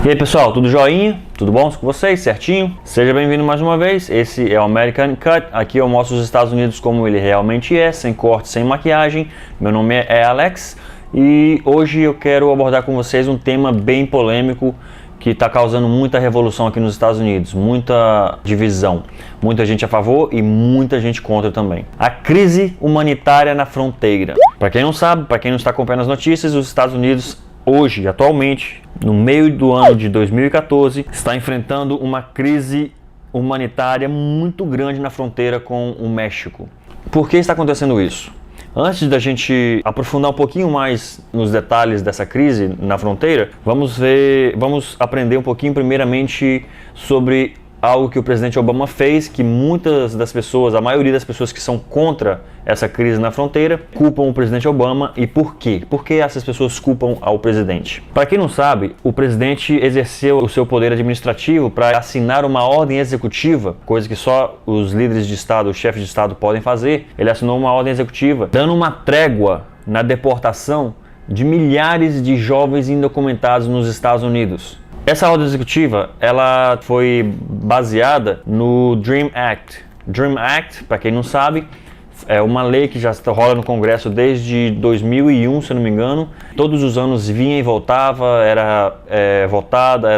E aí pessoal, tudo joinha? Tudo bom com vocês? Certinho? Seja bem-vindo mais uma vez, esse é o American Cut. Aqui eu mostro os Estados Unidos como ele realmente é, sem corte, sem maquiagem. Meu nome é Alex e hoje eu quero abordar com vocês um tema bem polêmico que está causando muita revolução aqui nos Estados Unidos, muita divisão, muita gente a favor e muita gente contra também. A crise humanitária na fronteira. Para quem não sabe, para quem não está acompanhando as notícias, os Estados Unidos hoje, atualmente, no meio do ano de 2014, está enfrentando uma crise humanitária muito grande na fronteira com o México. Por que está acontecendo isso? Antes da gente aprofundar um pouquinho mais nos detalhes dessa crise na fronteira, vamos aprender um pouquinho primeiramente sobre algo que o presidente Obama fez, que muitas das pessoas, a maioria das pessoas que são contra essa crise na fronteira, culpam o presidente Obama. E por quê? Por que essas pessoas culpam ao presidente? Para quem não sabe, o presidente exerceu o seu poder administrativo para assinar uma ordem executiva, coisa que só os líderes de Estado, os chefes de Estado podem fazer. Ele assinou uma ordem executiva, dando uma trégua na deportação de milhares de jovens indocumentados nos Estados Unidos. Essa ordem executiva, ela foi baseada no DREAM Act. DREAM Act, para quem não sabe, é uma lei que já rola no Congresso desde 2001, se eu não me engano. Todos os anos vinha e voltava, era votada,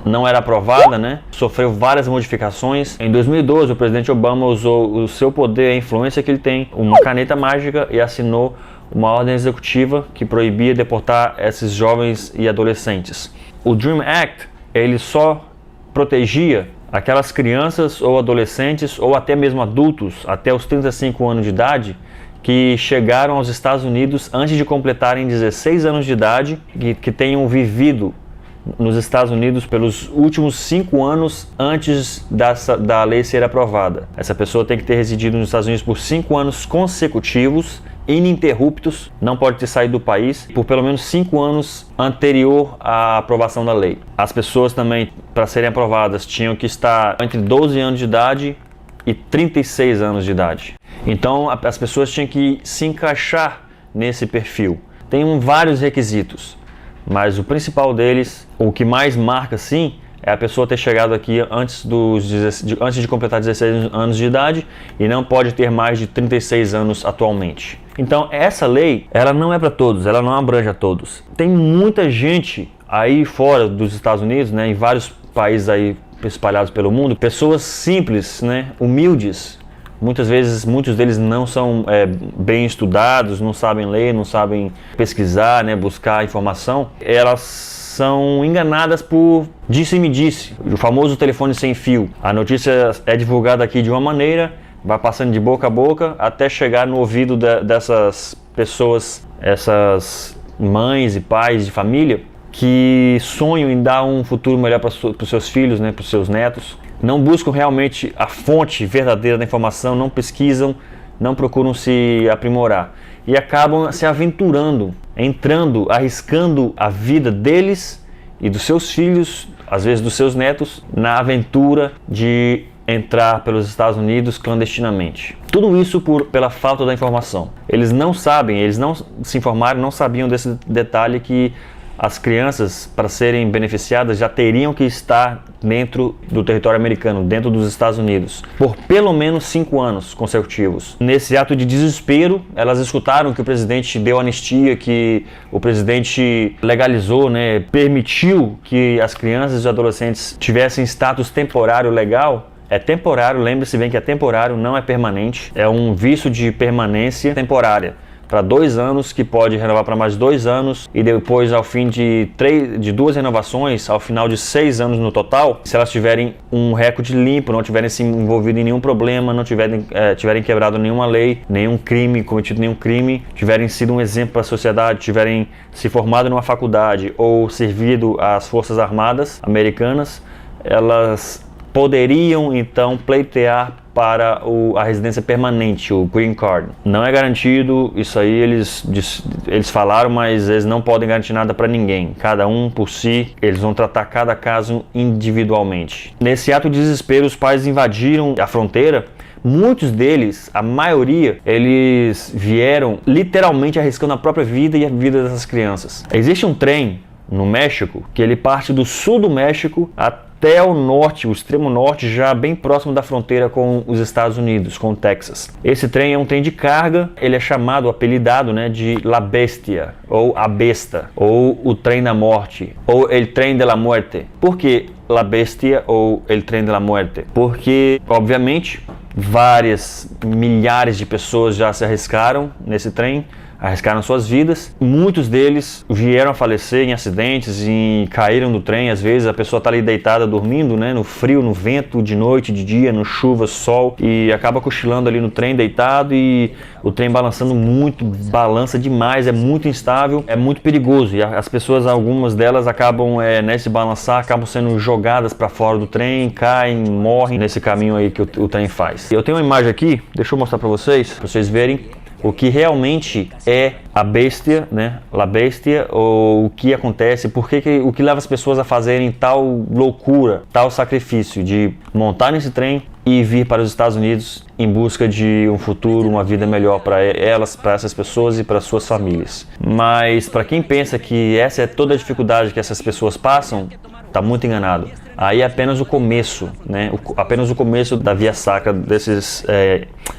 não era aprovada, né? Sofreu várias modificações. Em 2012, o presidente Obama usou o seu poder, a influência que ele tem, uma caneta mágica e assinou uma ordem executiva que proibia deportar esses jovens e adolescentes. O DREAM Act, ele só protegia aquelas crianças ou adolescentes ou até mesmo adultos até os 35 anos de idade que chegaram aos Estados Unidos antes de completarem 16 anos de idade e que tenham vivido nos Estados Unidos pelos últimos 5 anos antes da lei ser aprovada. Essa pessoa tem que ter residido nos Estados Unidos por 5 anos consecutivos, ininterruptos, não pode ter saído do país por pelo menos 5 anos anterior à aprovação da lei. As pessoas também, para serem aprovadas, tinham que estar entre 12 anos de idade e 36 anos de idade. Então as pessoas tinham que se encaixar nesse perfil. Tem vários requisitos, mas o principal deles, o que mais marca sim, é a pessoa ter chegado aqui antes de completar 16 anos de idade e não pode ter mais de 36 anos atualmente. Então essa lei, ela não é para todos, ela não abrange a todos. Tem muita gente aí fora dos Estados Unidos, né, em vários países aí espalhados pelo mundo, pessoas simples, né, humildes. Muitas vezes, muitos deles não são bem estudados, não sabem ler, não sabem pesquisar, né, buscar informação. Elas são enganadas por disse-me-disse, o famoso telefone sem fio. A notícia é divulgada aqui de uma maneira, vai passando de boca a boca até chegar no ouvido dessas pessoas, essas mães e pais de família que sonham em dar um futuro melhor para os seus filhos, né, para os seus netos. Não buscam realmente a fonte verdadeira da informação, não pesquisam, não procuram se aprimorar e acabam se aventurando, entrando, arriscando a vida deles e dos seus filhos, às vezes dos seus netos, na aventura de entrar pelos Estados Unidos clandestinamente. Tudo isso pela falta da informação. Eles não sabem, eles não se informaram, não sabiam desse detalhe que as crianças, para serem beneficiadas, já teriam que estar dentro do território americano, dentro dos Estados Unidos, por pelo menos 5 anos consecutivos. Nesse ato de desespero, elas escutaram que o presidente deu anistia, que o presidente legalizou, né, permitiu que as crianças e adolescentes tivessem status temporário legal. É temporário, lembre-se bem que é temporário, não é permanente. É um visto de permanência temporária para 2 anos, que pode renovar para mais 2 anos e depois, ao fim de 2 renovações, ao final de 6 anos no total, se elas tiverem um recorde limpo, não tiverem se envolvido em nenhum problema, não tiverem quebrado nenhuma lei, nenhum crime, cometido nenhum crime, tiverem sido um exemplo para a sociedade, tiverem se formado numa faculdade ou servido às Forças Armadas Americanas, elas poderiam então pleitear para a residência permanente, o Green Card. Não é garantido, isso aí eles falaram, mas eles não podem garantir nada para ninguém. Cada um por si, eles vão tratar cada caso individualmente. Nesse ato de desespero, os pais invadiram a fronteira. Muitos deles, a maioria, eles vieram literalmente arriscando a própria vida e a vida dessas crianças. Existe um trem no México, que ele parte do sul do México até o norte, o extremo norte, já bem próximo da fronteira com os Estados Unidos, com o Texas. Esse trem é um trem de carga, ele é chamado, apelidado, né, de La Bestia, ou a Besta, ou o Trem da Morte, ou El Tren de la Muerte. Por que La Bestia ou El Tren de la Muerte? Porque, obviamente, milhares de pessoas já se arriscaram nesse trem, arriscaram suas vidas. Muitos deles vieram a falecer em acidentes e caíram do trem. Às vezes a pessoa está ali deitada dormindo, né, no frio, no vento, de noite, de dia, no chuva, sol, e acaba cochilando ali no trem deitado, e o trem balançando muito, balança demais, é muito instável, é muito perigoso, e as pessoas, algumas delas acabam, nesse balançar, acabam sendo jogadas para fora do trem, caem, morrem nesse caminho aí que o trem faz. Eu tenho uma imagem aqui, deixa eu mostrar para vocês verem o que realmente é a Bestia, né? La Bestia, ou o que acontece, o que leva as pessoas a fazerem tal loucura, tal sacrifício de montar nesse trem e vir para os Estados Unidos em busca de um futuro, uma vida melhor para elas, para essas pessoas e para suas famílias. Mas para quem pensa que essa é toda a dificuldade que essas pessoas passam, está muito enganado. Aí é apenas o começo, né? Apenas o começo da via sacra desses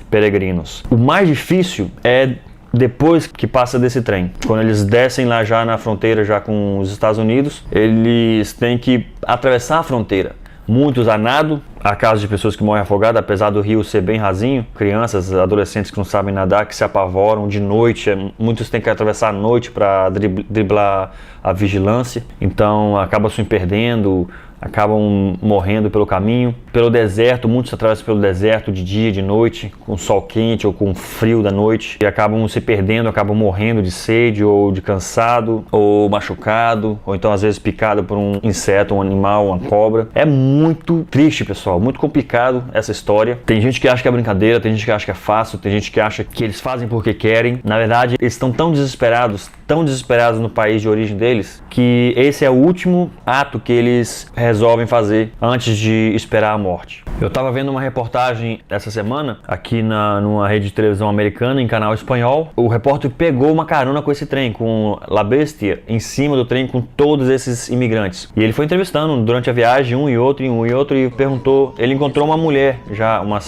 peregrinos. O mais difícil é depois que passa desse trem. Quando eles descem lá já na fronteira já com os Estados Unidos, eles têm que atravessar a fronteira. Muitos a nado, há casos de pessoas que morrem afogadas, apesar do rio ser bem rasinho. Crianças, adolescentes que não sabem nadar, que se apavoram de noite. Muitos têm que atravessar à noite para driblar a vigilância. Então acabam se perdendo, acabam morrendo pelo caminho. Pelo deserto, muitos atravessam pelo deserto de dia, de noite, com sol quente ou com frio da noite, e acabam se perdendo, acabam morrendo de sede ou de cansado, ou machucado, ou então às vezes picado por um inseto, um animal, uma cobra. É muito triste, pessoal, muito complicado essa história. Tem gente que acha que é brincadeira, tem gente que acha que é fácil, tem gente que acha que eles fazem porque querem. Na verdade, eles estão tão desesperados no país de origem deles, que esse é o último ato que eles resolvem fazer antes de esperar a morte. Eu estava vendo uma reportagem essa semana aqui numa rede de televisão americana, em canal espanhol. O repórter pegou uma carona com esse trem, com La Bestia, em cima do trem com todos esses imigrantes. E ele foi entrevistando durante a viagem um e outro e perguntou. Ele encontrou uma mulher, já uma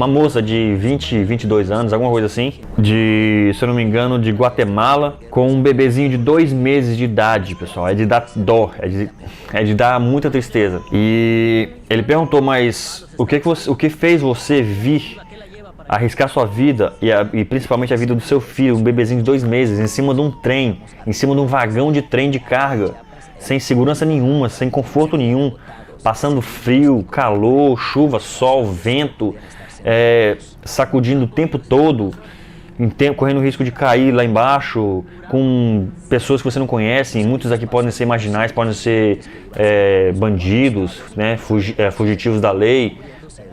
moça de 20, 22 anos, alguma coisa assim, se eu não me engano, de Guatemala, com um bebezinho de 2 meses de idade, pessoal. É de dar dó, é de dar muita tristeza. E ele perguntou, mas o que fez você vir arriscar sua vida e principalmente a vida do seu filho, um bebezinho de 2 meses, em cima de um trem, em cima de um vagão de trem de carga, sem segurança nenhuma, sem conforto nenhum, passando frio, calor, chuva, sol, vento, sacudindo o tempo todo, correndo o risco de cair lá embaixo, com pessoas que você não conhece. Muitos aqui podem ser marginais, podem ser bandidos, né, fugitivos da lei.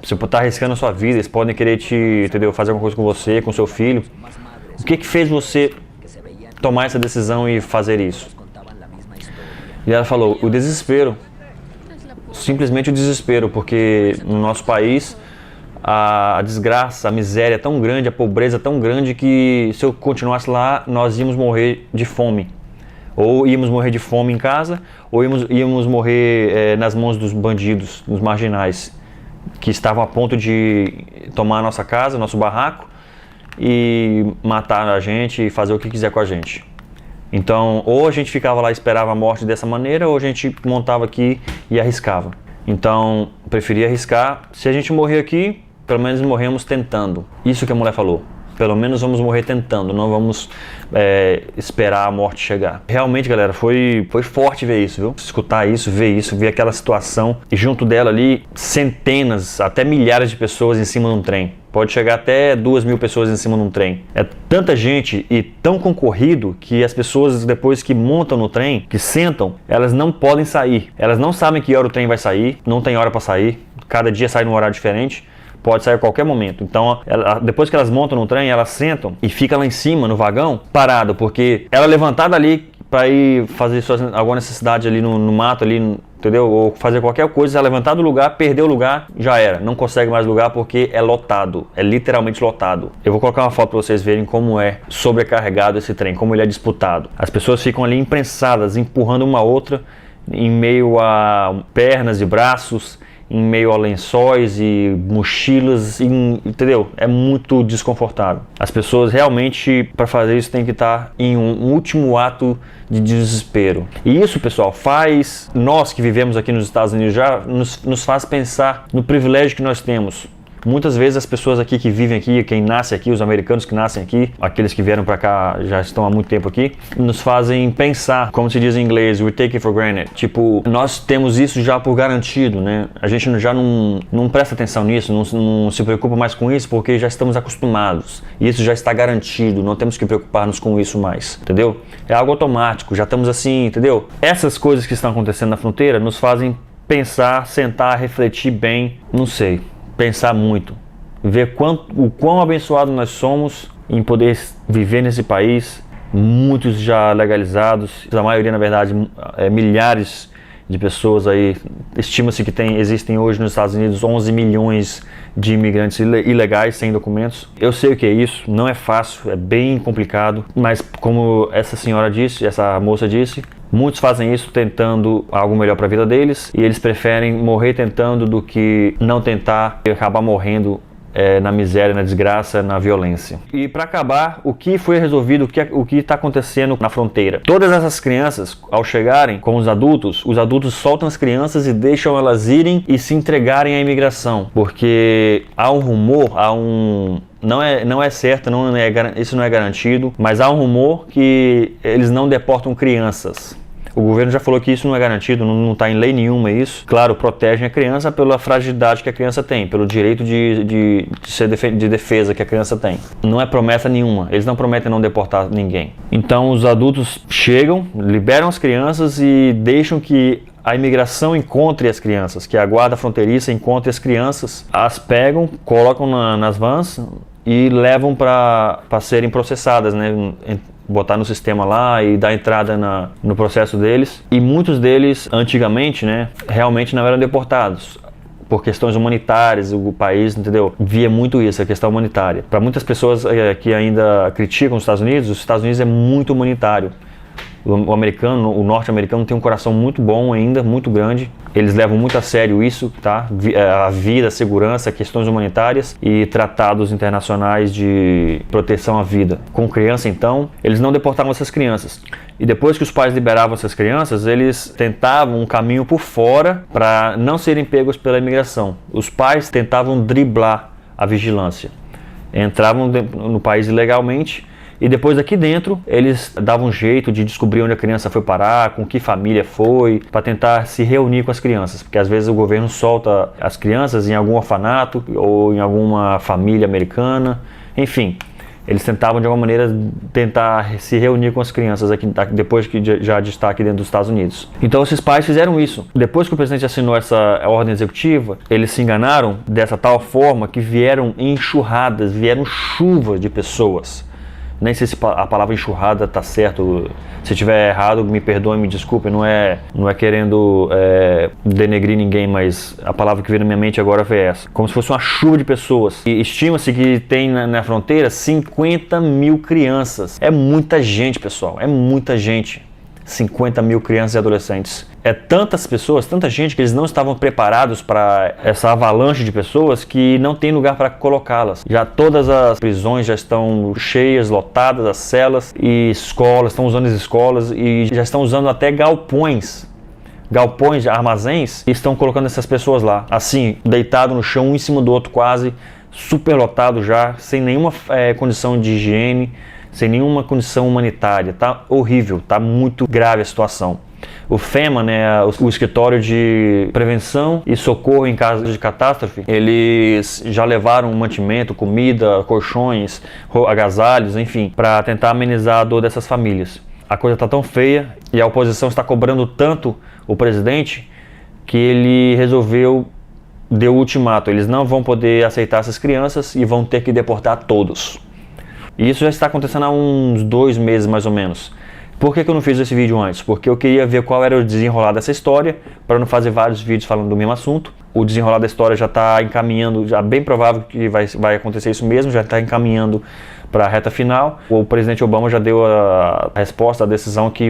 Você está arriscando a sua vida, eles podem querer fazer alguma coisa com você, com seu filho. O que fez você tomar essa decisão e fazer isso? E ela falou, o desespero, simplesmente o desespero, porque no nosso país a desgraça, a miséria é tão grande, a pobreza é tão grande que se eu continuasse lá, nós íamos morrer de fome. Ou íamos morrer de fome em casa, ou íamos morrer nas mãos dos bandidos, dos marginais, que estavam a ponto de tomar a nossa casa, nosso barraco, e matar a gente e fazer o que quiser com a gente. Então, ou a gente ficava lá e esperava a morte dessa maneira, ou a gente montava aqui e arriscava. Então, preferia arriscar. Se a gente morrer aqui, pelo menos morremos tentando. Isso que a mulher falou. Pelo menos vamos morrer tentando, não vamos esperar a morte chegar. Realmente, galera, foi forte ver isso, viu? Escutar isso, ver aquela situação. E junto dela ali, centenas, até milhares de pessoas em cima de um trem. Pode chegar até 2.000 pessoas em cima de um trem. É tanta gente e tão concorrido que as pessoas, depois que montam no trem, que sentam, elas não podem sair. Elas não sabem que hora o trem vai sair, não tem hora para sair. Cada dia sai num horário diferente. Pode sair a qualquer momento. Então, depois que elas montam no trem, elas sentam e fica lá em cima, no vagão, parado, porque ela levantar dali para ir fazer alguma necessidade ali no mato, ali, entendeu? Ou fazer qualquer coisa, levantar do lugar, perder o lugar, já era. Não consegue mais lugar porque é lotado, é literalmente lotado. Eu vou colocar uma foto para vocês verem como é sobrecarregado esse trem, como ele é disputado. As pessoas ficam ali imprensadas, empurrando uma outra, em meio a pernas e braços, em meio a lençóis e mochilas, entendeu? É muito desconfortável. As pessoas realmente, para fazer isso, tem que estar em um último ato de desespero. E isso, pessoal, faz nós que vivemos aqui nos Estados Unidos já nos faz pensar no privilégio que nós temos. Muitas vezes as pessoas aqui que vivem aqui, quem nasce aqui, os americanos que nascem aqui, aqueles que vieram para cá já estão há muito tempo aqui, nos fazem pensar, como se diz em inglês, we take it for granted. Tipo, nós temos isso já por garantido, né? A gente já não presta atenção nisso, não se preocupa mais com isso porque já estamos acostumados. E isso já está garantido, não temos que preocupar-nos com isso mais, entendeu? É algo automático, já estamos assim, entendeu? Essas coisas que estão acontecendo na fronteira nos fazem pensar, sentar, refletir bem, não sei. Pensar muito, ver o quão abençoado nós somos em poder viver nesse país, muitos já legalizados, a maioria na verdade milhares de pessoas aí, estima-se que existem hoje nos Estados Unidos 11 milhões de imigrantes ilegais sem documentos. Eu sei o que é isso, não é fácil, é bem complicado, mas como essa senhora disse, essa moça disse, muitos fazem isso tentando algo melhor para a vida deles e eles preferem morrer tentando do que não tentar e acabar morrendo na miséria, na desgraça, na violência. E para acabar, o que foi resolvido, o que está acontecendo na fronteira? Todas essas crianças, ao chegarem com os adultos soltam as crianças e deixam elas irem e se entregarem à imigração, porque há um rumor, não é certo, isso não é garantido, mas há um rumor que eles não deportam crianças. O governo já falou que isso não é garantido, não está em lei nenhuma isso. Claro, protegem a criança pela fragilidade que a criança tem, pelo direito de defesa que a criança tem. Não é promessa nenhuma, eles não prometem não deportar ninguém. Então os adultos chegam, liberam as crianças e deixam que a imigração encontre as crianças, que a guarda fronteiriça encontre as crianças, as pegam, colocam nas vans e levam para serem processadas, né? Botar no sistema lá e dar entrada no processo deles. E muitos deles, antigamente, né, realmente não eram deportados por questões humanitárias. O país, entendeu, via muito isso, a questão humanitária. Para muitas pessoas que ainda criticam os Estados Unidos é muito humanitário. O norte-americano tem um coração muito bom ainda, muito grande. Eles levam muito a sério isso, tá? A vida, a segurança, questões humanitárias e tratados internacionais de proteção à vida. Com criança, então, eles não deportavam essas crianças. E depois que os pais liberavam essas crianças, eles tentavam um caminho por fora para não serem pegos pela imigração. Os pais tentavam driblar a vigilância. Entravam no país ilegalmente. E depois aqui dentro, eles davam um jeito de descobrir onde a criança foi parar, com que família foi, para tentar se reunir com as crianças. Porque às vezes o governo solta as crianças em algum orfanato ou em alguma família americana. Enfim, eles tentavam de alguma maneira tentar se reunir com as crianças aqui, depois de estar aqui dentro dos Estados Unidos. Então esses pais fizeram isso. Depois que o presidente assinou essa ordem executiva, eles se enganaram dessa tal forma que vieram enxurradas, vieram chuvas de pessoas. Nem sei se a palavra enxurrada está certo. Se estiver errado, me perdoe, me desculpe. Não é querendo denegrir ninguém, mas a palavra que veio na minha mente agora foi essa. Como se fosse uma chuva de pessoas. E estima-se que tem na fronteira 50 mil crianças. É muita gente, pessoal. É muita gente. 50 mil crianças e adolescentes. É tantas pessoas, tanta gente que eles não estavam preparados para essa avalanche de pessoas que não tem lugar para colocá-las. Já todas as prisões já estão cheias, lotadas, as celas e escolas, estão usando as escolas e já estão usando até galpões de armazéns e estão colocando essas pessoas lá, assim, deitado no chão, um em cima do outro quase, super lotado já, sem nenhuma condição de higiene, sem nenhuma condição humanitária. Tá horrível, tá muito grave a situação. O FEMA, né, o Escritório de Prevenção e Socorro em Caso de Catástrofe, eles já levaram mantimento, comida, colchões, agasalhos, enfim, para tentar amenizar a dor dessas famílias. A coisa está tão feia e a oposição está cobrando tanto o presidente que ele deu o ultimato. Eles não vão poder aceitar essas crianças e vão ter que deportar todos. E isso já está acontecendo há uns 2 meses mais ou menos. Por que eu não fiz esse vídeo antes? Porque eu queria ver qual era o desenrolar dessa história, para não fazer vários vídeos falando do mesmo assunto. O desenrolar da história já está encaminhando, já bem provável que vai acontecer isso mesmo, já está encaminhando para a reta final. O presidente Obama já deu a resposta, a decisão que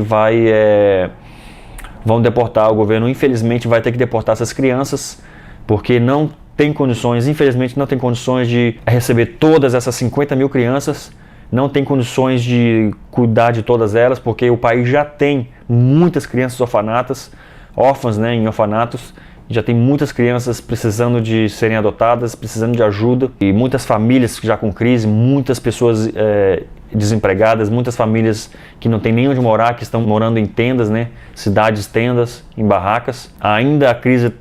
vão deportar. O governo infelizmente vai ter que deportar essas crianças, porque não tem condições, infelizmente não tem condições de receber todas essas 50 mil crianças. Não tem condições de cuidar de todas elas, porque o país já tem muitas crianças órfãs, né, em orfanatos. Já tem muitas crianças precisando de serem adotadas, precisando de ajuda. E muitas famílias já com crise, muitas pessoas desempregadas, muitas famílias que não têm nem onde morar, que estão morando em tendas, né, cidades tendas, em barracas. Ainda a crise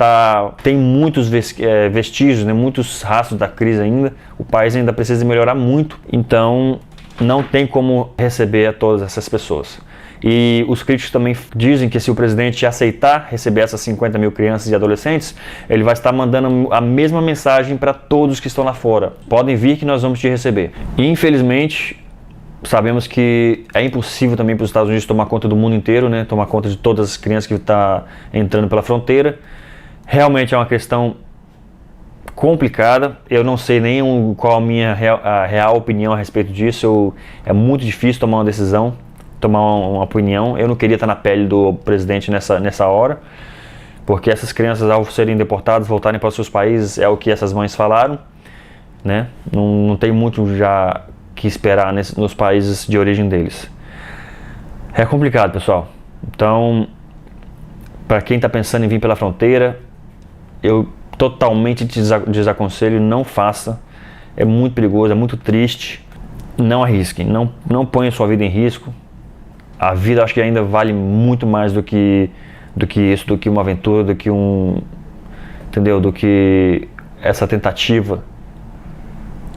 tem muitos vestígios, né, muitos rastros da crise ainda. O país ainda precisa melhorar muito. Então, não tem como receber a todas essas pessoas. E os críticos também dizem que se o presidente aceitar receber essas 50 mil crianças e adolescentes, ele vai estar mandando a mesma mensagem para todos que estão lá fora. Podem vir que nós vamos te receber. E, infelizmente, sabemos que é impossível também para os Estados Unidos tomar conta do mundo inteiro, né? Tomar conta de todas as crianças que estão entrando pela fronteira. Realmente é uma questão complicada. Eu não sei nem qual a minha real opinião a respeito disso. É muito difícil tomar uma decisão, tomar uma opinião. Eu não queria estar na pele do presidente nessa hora, porque essas crianças, ao serem deportadas, voltarem para os seus países, é o que essas mães falaram, né? Não tem muito já que esperar nos países de origem deles. É complicado, pessoal. Então, para quem está pensando em vir pela fronteira, eu totalmente desaconselho, não faça. É muito perigoso, é muito triste. Não arrisquem, não ponha sua vida em risco. A vida acho que ainda vale muito mais do que isso, do que uma aventura, do que essa tentativa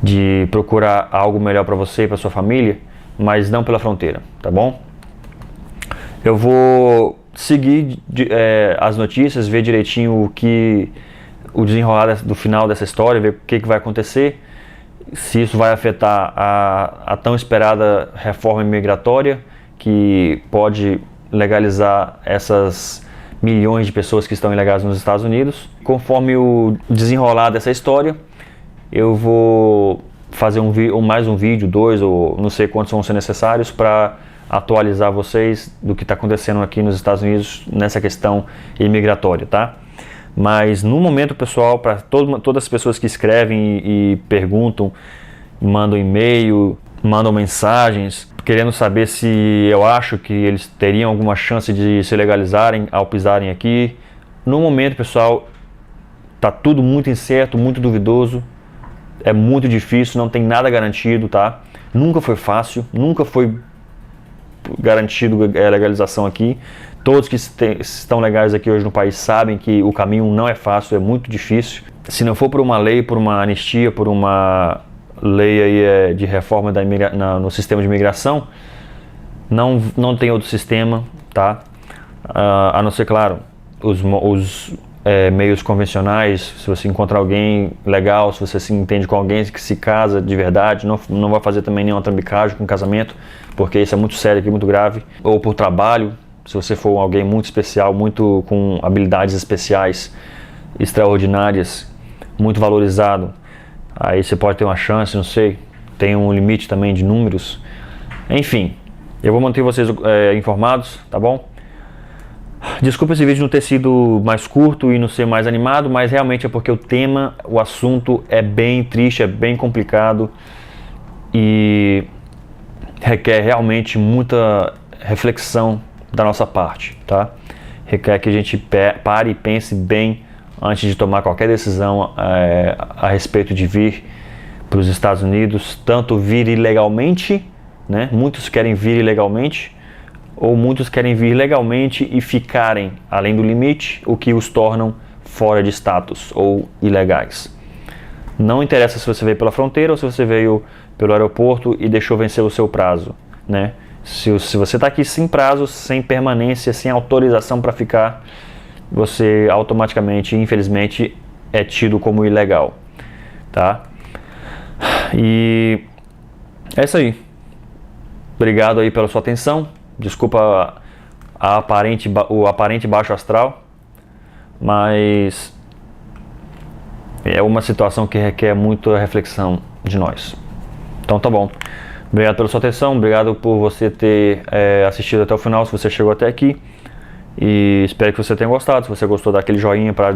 de procurar algo melhor para você e para sua família, mas não pela fronteira, tá bom? Eu vou seguir as notícias, ver direitinho o desenrolar do final dessa história, ver o que vai acontecer, se isso vai afetar a tão esperada reforma imigratória, que pode legalizar essas milhões de pessoas que estão ilegais nos Estados Unidos. Conforme o desenrolar dessa história, eu vou fazer mais um vídeo, 2 ou não sei quantos vão ser necessários, para atualizar vocês do que está acontecendo aqui nos Estados Unidos nessa questão imigratória, tá? Mas no momento, pessoal, para todas as pessoas que escrevem e perguntam, mandam e-mail, mandam mensagens, querendo saber se eu acho que eles teriam alguma chance de se legalizarem ao pisarem aqui. No momento, pessoal, tá tudo muito incerto, muito duvidoso. É muito difícil, não tem nada garantido, tá? Nunca foi fácil, nunca foi garantido a legalização aqui. Todos que estão legais aqui hoje no país sabem que o caminho não é fácil, é muito difícil. Se não for por uma lei, por uma anistia, por uma lei aí de reforma no sistema de imigração, não tem outro sistema, tá? A não ser, claro, os meios convencionais. Se você encontrar alguém legal, se você se entende com alguém que se casa de verdade, não vai fazer também nenhuma trambicagem com casamento, porque isso é muito sério aqui, muito grave. Ou por trabalho, se você for alguém muito especial, muito com habilidades especiais, extraordinárias, muito valorizado, aí você pode ter uma chance, não sei, tem um limite também de números. Enfim, eu vou manter vocês informados, tá bom? Desculpa esse vídeo não ter sido mais curto e não ser mais animado, mas realmente é porque o assunto é bem triste, é bem complicado e requer realmente muita reflexão da nossa parte, tá? Requer que a gente pare e pense bem antes de tomar qualquer decisão a respeito de vir para os Estados Unidos, tanto vir ilegalmente, né? Muitos querem vir ilegalmente, ou muitos querem vir legalmente e ficarem além do limite, o que os tornam fora de status ou ilegais. Não interessa se você veio pela fronteira ou se você veio pelo aeroporto e deixou vencer o seu prazo, né? Se você está aqui sem prazo, sem permanência, sem autorização para ficar, você automaticamente, infelizmente, é tido como ilegal, tá? E é isso aí. Obrigado aí pela sua atenção. Desculpa o aparente baixo astral, mas é uma situação que requer muita reflexão de nós. Então tá bom. Obrigado pela sua atenção, obrigado por você ter assistido até o final, se você chegou até aqui. E espero que você tenha gostado. Se você gostou, dá aquele joinha para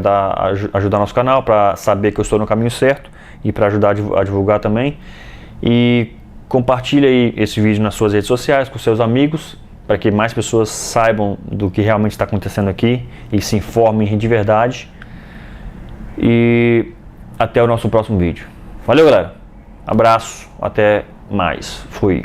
ajudar nosso canal, para saber que eu estou no caminho certo e para ajudar a divulgar também. E compartilhe aí esse vídeo nas suas redes sociais com seus amigos, para que mais pessoas saibam do que realmente está acontecendo aqui e se informem de verdade. E até o nosso próximo vídeo. Valeu, galera. Abraço, até mais. Fui.